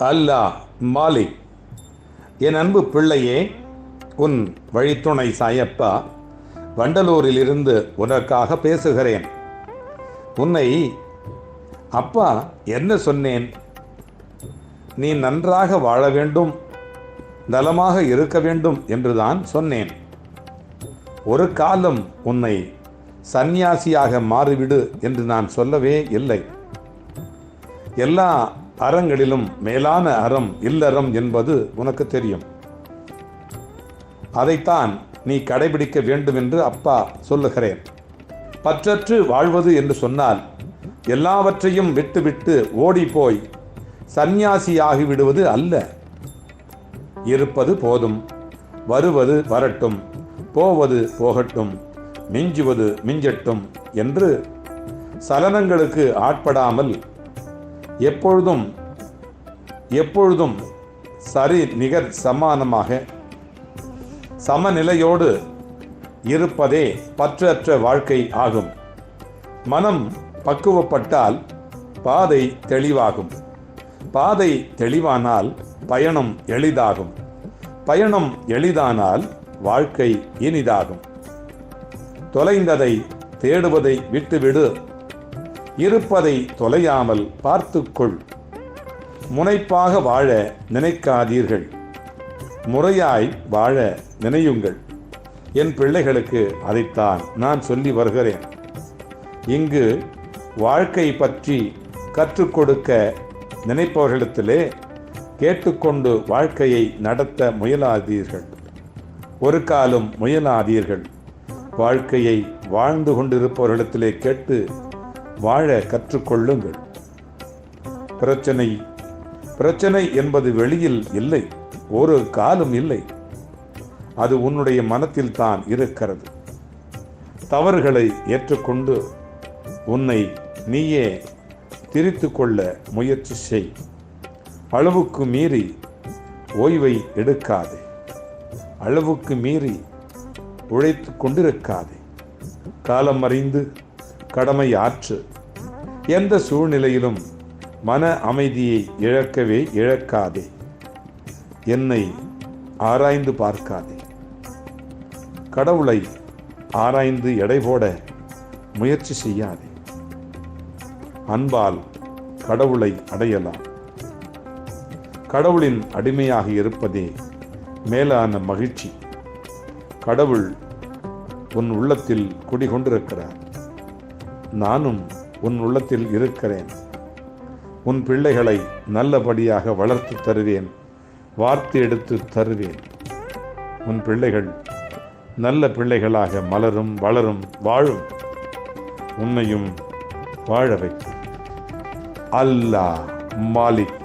அல்லாஹ் மாலிக். என் அன்பு பிள்ளையே, உன் வழித்துணை சாயப்பா வண்டலூரிலிருந்து உனக்காக பேசுகிறேன். உன்னை அப்பா என்ன சொன்னேன்? நீ நன்றாக வாழ வேண்டும், நலமாக இருக்க வேண்டும் என்றுதான் சொன்னேன். ஒரு காலம் உன்னை சந்நியாசியாக மாறிவிடு என்று நான் சொல்லவே இல்லை. எல்லா அறங்களிலும் மேலான அறம் இல்லறம் என்பது உனக்கு தெரியும். அதைத்தான் நீ கடைபிடிக்க வேண்டும் என்று அப்பா சொல்லுகிறேன். பற்றற்று வாழ்வது என்று சொன்னால் எல்லாவற்றையும் விட்டுவிட்டு ஓடிப்போய் சந்நியாசியாகி விடுவது அல்ல. இருப்பது போதும், வருவது வரட்டும், போவது போகட்டும், மிஞ்சுவது மிஞ்சட்டும் என்று சலனங்களுக்கு ஆட்படாமல் எப்பொழுதும் சரி நிகர் சமானமாக சமநிலையோடு இருப்பதே பற்றற்ற வாழ்க்கை ஆகும். மனம் பக்குவப்பட்டால் பாதை தெளிவாகும். பாதை தெளிவானால் பயணம் எளிதாகும். பயணம் எளிதானால் வாழ்க்கை இனிதாகும். தொலைந்ததை தேடுவதை விட்டுவிடு. இருப்பதை தொலையாமல் பார்த்துக்கொள். முனைப்பாக வாழ நினைக்காதீர்கள், முறையாய் வாழ நினையுங்கள். என் பிள்ளைகளுக்கு அதைத்தான் நான் சொல்லி வருகிறேன். இங்கு வாழ்க்கை பற்றி கற்றுக் கொடுக்க நினைப்பவர்களிடத்திலே கேட்டுக்கொண்டு வாழ்க்கையை நடத்த முயலாதீர்கள். ஒரு காலம் முயலாதீர்கள். வாழ்க்கையை வாழ்ந்து கொண்டிருப்பவர்களிடத்திலே கேட்டு வாழ கற்றுக்கொள்ளுங்கள். பிரச்சனை என்பது வெளியில் இல்லை, ஒரு காலம் இல்லை. அது உன்னுடைய மனத்தில் தான் இருக்கிறது. தவறுகளை ஏற்றுக்கொண்டு உன்னை நீயே திரித்து கொள்ள முயற்சி செய். அளவுக்கு மீறி ஓய்வை எடுக்காதே. அளவுக்கு மீறி உழைத்து கொண்டிருக்காதே. காலம் அறிந்து கடமை ஆற்று. எந்த சூழ்நிலையிலும் மன அமைதியை இழக்காதே. என்னை ஆராய்ந்து பார்க்காதே. கடவுளை ஆராய்ந்து எடை போட முயற்சி செய்யாதே. அன்பால் கடவுளை அடையலாம். கடவுளின் அடிமையாக இருப்பதே மேலான மகிழ்ச்சி. கடவுள் உன் உள்ளத்தில் குடிகொண்டிருக்கிறார். நானும் உன் உள்ளத்தில் இருக்கிறேன். உன் பிள்ளைகளை நல்லபடியாக வளர்த்து தருவேன், வார்த்தை எடுத்து தருவேன். உன் பிள்ளைகள் நல்ல பிள்ளைகளாக மலரும், வளரும், வாழும். உன்னையும் வாழ வைக்கும். அல்லாஹ் மாலிக்.